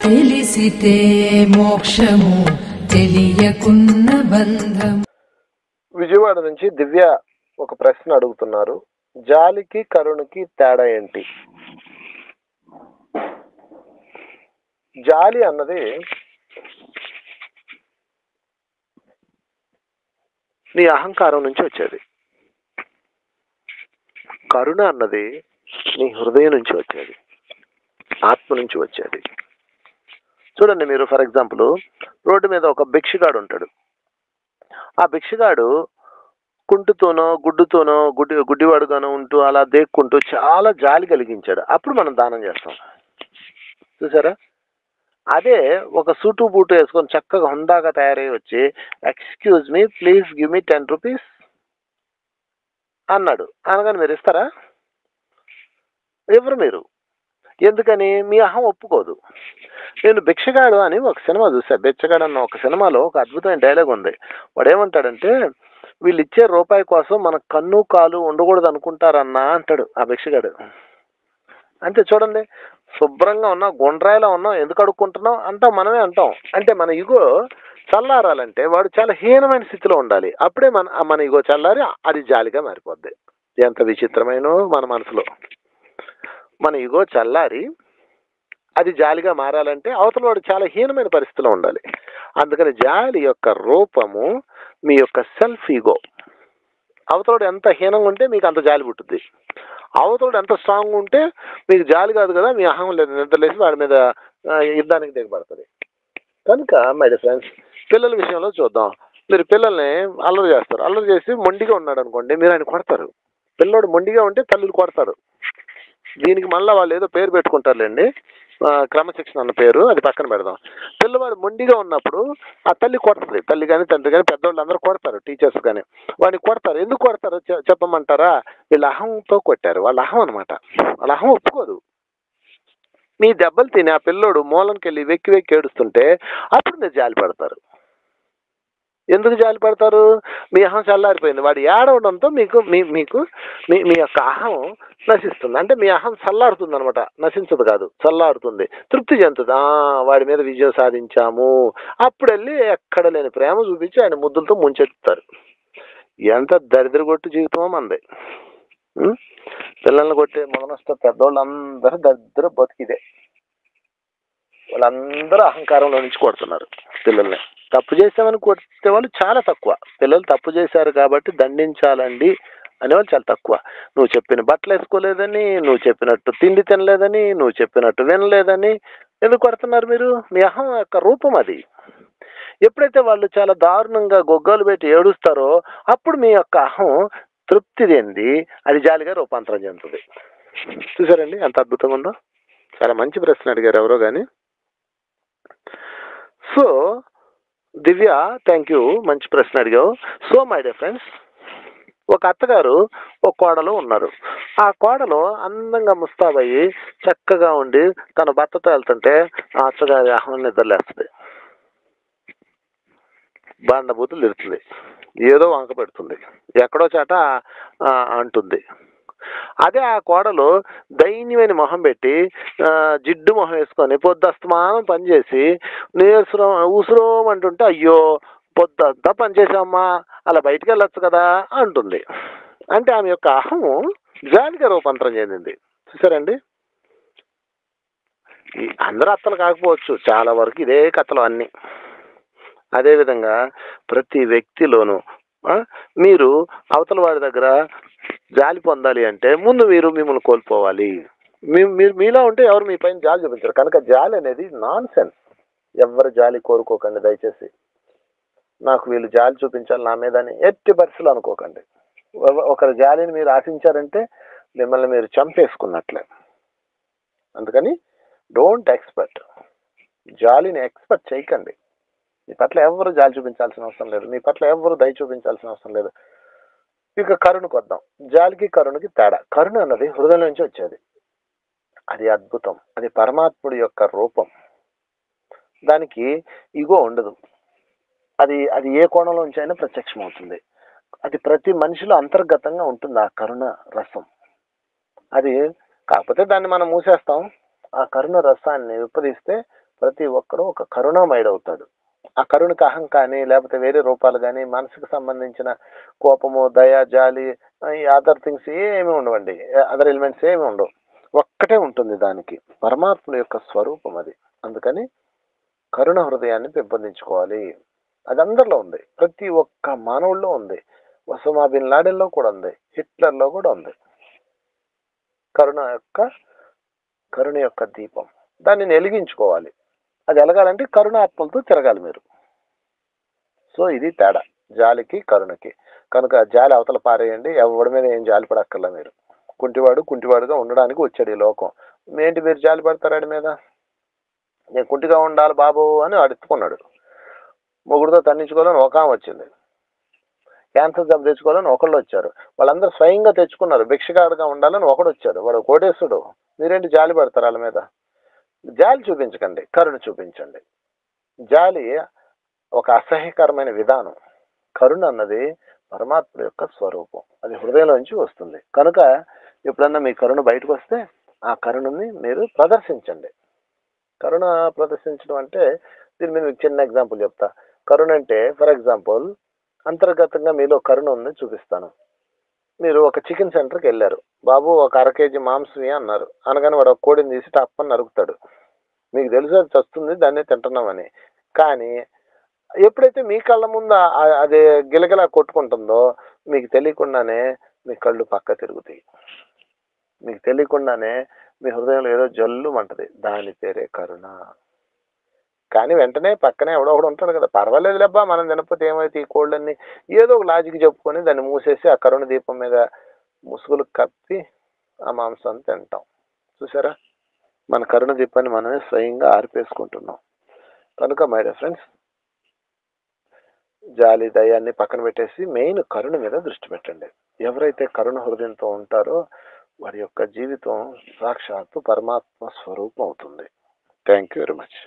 తెలిసితే మోక్షము తెలియకున్న బంధం. విజయవాడ నుంచి దివ్య ఒక ప్రశ్న అడుగుతున్నారు. జాలికి కరుణకి తేడా ఏంటి? జాలి అన్నది నీ అహంకారం నుంచి వచ్చేది. కరుణ అన్నది నీ హృదయం నుంచి వచ్చేది, ఆత్మ నుంచి వచ్చేది. చూడండి, మీరు ఫర్ ఎగ్జాంపుల్ రోడ్డు మీద ఒక భిక్షగాడు ఉంటాడు. ఆ భిక్షగాడు కుంటుతోనో గుడ్డుతోనో గుడ్డివాడుగానో ఉంటూ అలా దేక్కుంటూ చాలా జాలి కలిగించాడు. అప్పుడు మనం దానం చేస్తాం. చూసారా? అదే ఒక సూటు బూటు వేసుకొని చక్కగా హుందాగా తయారై వచ్చి excuse me please give me 10 rupees అన్నాడు. అనగానే మీరు ఇస్తారా? ఎవరు మీరు? ఎందుకని? మీ అహం ఒప్పుకోదు. నేను భిక్షగాడు అని ఒక సినిమా చూసా. బిచ్చగాడు అన్న ఒక సినిమాలో ఒక అద్భుతమైన డైలాగ్ ఉంది. వాడు ఏమంటాడంటే, వీళ్ళు ఇచ్చే రూపాయి కోసం మన కన్ను కాలు ఉండకూడదు అనుకుంటారన్నా అంటాడు ఆ భిక్షగాడు. అంతే. చూడండి, శుభ్రంగా ఉన్నాం, గుండ్రాయిలో ఉన్నాం, ఎందుకు అడుక్కుంటున్నాం అంటాం, మనమే అంటాం. అంటే మన ఇగో చల్లారాలంటే వాడు చాలా హీనమైన స్థితిలో ఉండాలి. అప్పుడే మన ఇగో చల్లారి అది జాలిగా మారిపోద్ది. ఎంత విచిత్రమైన మన మనసులో. మన ఇగో చల్లారి అది జాలిగా మారాలంటే అవతల వాడు చాలా హీనమైన పరిస్థితిలో ఉండాలి. అందుకని జాలి యొక్క రూపము మీ యొక్క సెల్ఫ్ ఈగో. అవతలోడు ఎంత హీనంగా ఉంటే మీకు అంత జాలి పుట్టుద్ది. అవతలోడు ఎంత స్ట్రాంగ్ ఉంటే మీకు జాలి కాదు కదా, మీ అహం లేదు నిద్రలేసి వాడి మీద యుద్ధానికి దిగబడుతుంది. కనుక మై డియర్ ఫ్రెండ్స్, పిల్లల విషయంలో చూద్దాం. మీరు పిల్లల్ని అల్లరి చేస్తారు. అల్లరి చేసి మొండిగా ఉన్నాడు అనుకోండి, మీరు ఆయన కొడతారు. పిల్లోడు మొండిగా ఉంటే తల్లులు కొడతారు. దీనికి మళ్ళీ వాళ్ళు ఏదో పేరు పెట్టుకుంటారులేండి, క్రమశిక్షణ అన్న పేరు, అది పక్కన పెడదాం. పిల్లవాడు మొండిగా ఉన్నప్పుడు ఆ తల్లి కొడుతుంది. తల్లి కానీ తండ్రి కానీ పెద్దవాళ్ళు అందరూ కొడతారు, టీచర్స్ కానీ. వాడిని కొడతారు. ఎందుకు కొడతారో చెప్పమంటారా? వీళ్ళ అహంతో కొట్టారు. వాళ్ళ అహం అనమాట. వాళ్ళ అహం ఒప్పుకోదు. మీ దెబ్బలు తిని ఆ పిల్లోడు మూలంకి వెళ్ళి వెక్కి వెక్కి ఏడుస్తుంటే అప్పుడు మీరు జాలి పడతారు. ఎందుకు జాలి పడతారు? మీ అహం చల్లారిపోయింది. వాడు ఏడవడంతో మీకు మీకు మీ యొక్క అహం నశిస్తుంది. అంటే మీ అహం చల్లారుతుంది అనమాట. నశించదు కాదు, చల్లారుతుంది, తృప్తి చెందుతుంది. వాడి మీద విజయం సాధించాము. అప్పుడు వెళ్ళి ఎక్కడ లేని ప్రేమ చూపించి ఆయన ముద్దులతో ముంచెత్తుతారు. ఎంత దరిద్రగొట్టు జీవితమో మంది. పిల్లల్ని కొట్టే మొదనొస్తే పెద్దవాళ్ళందరూ దరిద్ర బతికిదే. వాళ్ళందరూ అహంకారంలో నుంచి కొడుతున్నారు పిల్లల్ని. తప్పు చేసామని కొట్టే వాళ్ళు చాలా తక్కువ. పిల్లలు తప్పు చేశారు కాబట్టి దండించాలండి అనేవాళ్ళు చాలా తక్కువ. నువ్వు చెప్పిన బట్టలు వేసుకోలేదని, నువ్వు చెప్పినట్టు తిండి తినలేదని, నువ్వు చెప్పినట్టు వినలేదని ఎందుకు కొడుతున్నారు మీరు? మీ అహం యొక్క రూపం అది. ఎప్పుడైతే వాళ్ళు చాలా దారుణంగా గొగ్గలు పెట్టి ఏడుస్తారో అప్పుడు మీ యొక్క అహం తృప్తి చెంది అది జాలిగా రూపాంతరం చెందుతుంది. చూసారండి ఎంత అద్భుతంగా ఉందో? చాలా మంచి ప్రశ్న అడిగారు ఎవరో కానీ. సో దివ్య, థ్యాంక్ యూ, మంచి ప్రశ్న అడిగావు. సో మై డియర్ ఫ్రెండ్స్, ఒక అత్తగారు ఒక కోడలు ఉన్నారు. ఆ కోడలు అందంగా ముస్తాబయ్యి చక్కగా ఉండి తన భర్తతో వెళ్తుంటే ఆ అత్తగారి అహం నిద్రలేస్తుంది, బాండబూతులు తిడుతుంది, ఏదో వంక పెడుతుంది, ఎక్కడో చాట అంటుంది. అదే ఆ కోడలు దైన్యమైన మొహం పెట్టి జిడ్డు మొహం వేసుకొని పొద్దుస్తమానం పనిచేసి నీరసం ఊసురోం అంటుంటే, అయ్యో పొద్దంతా పనిచేసామ్మా, అలా బయటికి వెళ్ళొచ్చు కదా అంటుంది. అంటే ఆమె యొక్క అహం జాలిగా రూపాంతరం చెందింది. చూసారండి? అందరూ అత్తలు కాకపోవచ్చు, చాలా వరకు ఇదే కథలు అన్నీ. అదేవిధంగా ప్రతి వ్యక్తిలోనూ మీరు అవతల వాడి దగ్గర జాలి పొందాలి అంటే ముందు మీరు మిమ్మల్ని కోల్పోవాలి. మీరు మీలో ఉంటే ఎవరు మీ పైన జాలి చూపించారు. కనుక జాలి అనేది నాన్ సెన్స్. ఎవరు జాలి కోరుకోకండి దయచేసి. నాకు వీళ్ళు జాలి చూపించాలి నా మీద అని ఎట్టి పరిస్థితులు అనుకోకండి. ఒకరి జాలిని మీరు ఆశించారంటే మిమ్మల్ని మీరు చంపేసుకున్నట్లే. అందుకని డోంట్ ఎక్స్పెక్ట్. జాలిని ఎక్స్పెక్ట్ చేయకండి. మీ పట్ల ఎవరు జాలి చూపించాల్సిన అవసరం లేదు. మీ పట్ల ఎవరు దయ చూపించాల్సిన అవసరం లేదు. ఇక కరుణకు వద్దాం. జాలికి కరుణకి తేడా. కరుణ అన్నది హృదయం నుంచి వచ్చేది. అది అద్భుతం. అది పరమాత్ముడి యొక్క రూపం. దానికి ఇగో ఉండదు. అది ఏ కోణంలోంచి అయినా ప్రత్యక్షమవుతుంది. అది ప్రతి మనిషిలో అంతర్గతంగా ఉంటుంది ఆ కరుణ రసం. అది కాకపోతే దాన్ని మనం మూసేస్తాం. ఆ కరుణ రసాన్ని విప్పదీస్తే ప్రతి ఒక్కరూ ఒక కరుణామయుడు అవుతాడు. ఆ కరుణకి అహం కానీ లేకపోతే వేరే రూపాలు కానీ మనసుకు సంబంధించిన కోపము, దయ, జాలి, ఈ అదర్ థింగ్స్ ఏమి ఉండవండి. అదర్ ఎలిమెంట్స్ ఏమి ఉండవు. ఒక్కటే ఉంటుంది దానికి. పరమాత్మ యొక్క స్వరూపం అది. అందుకని కరుణ హృదయాన్ని పెంపొందించుకోవాలి. అది అందరిలో ఉంది. ప్రతి ఒక్క మానవుల్లో ఉంది. ఒసామా బిన్ లాడెన్‌లో కూడా ఉంది. హిట్లర్‌లో కూడా ఉంది. కరుణ యొక్క కరుణ యొక్క దీపం. దాన్ని వెలిగించుకోవాలి. అది ఎలగాలంటే కరుణాత్మలతో తిరగాలి మీరు. సో ఇది తేడా. జాలికి, కరుణకి. కనుక జాలి అవతల పారేయండి. ఎవడి మీద ఏం జాలి పడక్కర్లా మీరు. కుంటివాడు కుంటివాడుగా ఉండడానికి వచ్చాడు ఈ లోకం. ఏంటి మీరు జాలి పడతారు ఆడి మీద? నేను కుంటిగా ఉండాలి బాబు అని అడుక్కున్నాడు. మొగుడుతో తన్నించుకోవాలని ఒక ఆమె వచ్చింది. క్యాన్సర్ జబ్బు తెచ్చుకోవాలని ఒకళ్ళు వచ్చారు. వాళ్ళందరూ స్వయంగా తెచ్చుకున్నారు. భిక్షగాడుగా ఉండాలని ఒకడు వచ్చాడు. వాడు కోటేశ్వరుడు. మీరేంటి జాలి పడతారు వాళ్ళ మీద? జాలి చూపించకండి, కరుణ చూపించండి. జాలి ఒక అసహ్యకరమైన విధానం. కరుణ అన్నది పరమాత్మ యొక్క స్వరూపం. అది హృదయంలోంచి వస్తుంది. కనుక ఎప్పుడన్నా మీ కరుణ బయటకు వస్తే ఆ కరుణని మీరు ప్రదర్శించండి. కరుణ ప్రదర్శించడం అంటే దీని మీద మీకు చిన్న ఎగ్జాంపుల్ చెప్తా. కరుణ అంటే ఫర్ ఎగ్జాంపుల్ అంతర్గతంగా మీలో కరుణ ఉందని చూపిస్తాను. మీరు ఒక చికెన్ సెంటర్కి వెళ్ళారు. బాబు ఒక 1/2 కేజీ మాంసం అన్నారు. అనగానే వాడు ఒక కోడిని తీసి టప్పని నరుకుతాడు. మీకు తెలుసు అది చస్తుంది, దాన్నే తింటున్నామని. కానీ ఎప్పుడైతే మీ కళ్ళ ముందు అది గిలగిలా కొట్టుకుంటుందో మీకు తెలియకుండానే మీ కళ్ళు పక్క తిరుగుతాయి. మీకు తెలియకుండానే మీ హృదయంలో ఏదో జల్లుమంటది. దాని పేరే కరుణ. కానీ వెంటనే పక్కనే ఎవడో ఒకడు ఉంటాడు కదా, పర్వాలేదులేబ్బా మనం తినకపోతే ఏమైతే ఈ కోళ్ళన్నీ ఏదో ఒక లాజిక్ చెప్పుకొని దాన్ని మూసేసి ఆ కరుణ దీపం మీద ముసుగులు కప్పి ఆ మాంసాన్ని తింటాం. చూసారా, మన కరుణ దీపాన్ని మనమే స్వయంగా ఆర్పేసుకుంటున్నాం. కనుక మై డియర్ ఫ్రెండ్స్, జాలి దయాన్ని పక్కన పెట్టేసి మెయిన్ కరుణ మీద దృష్టి పెట్టండి. ఎవరైతే కరుణ హృదయంతో ఉంటారో వారి యొక్క జీవితం సాక్షాత్తు పరమాత్మ స్వరూపం అవుతుంది. Thank you very much.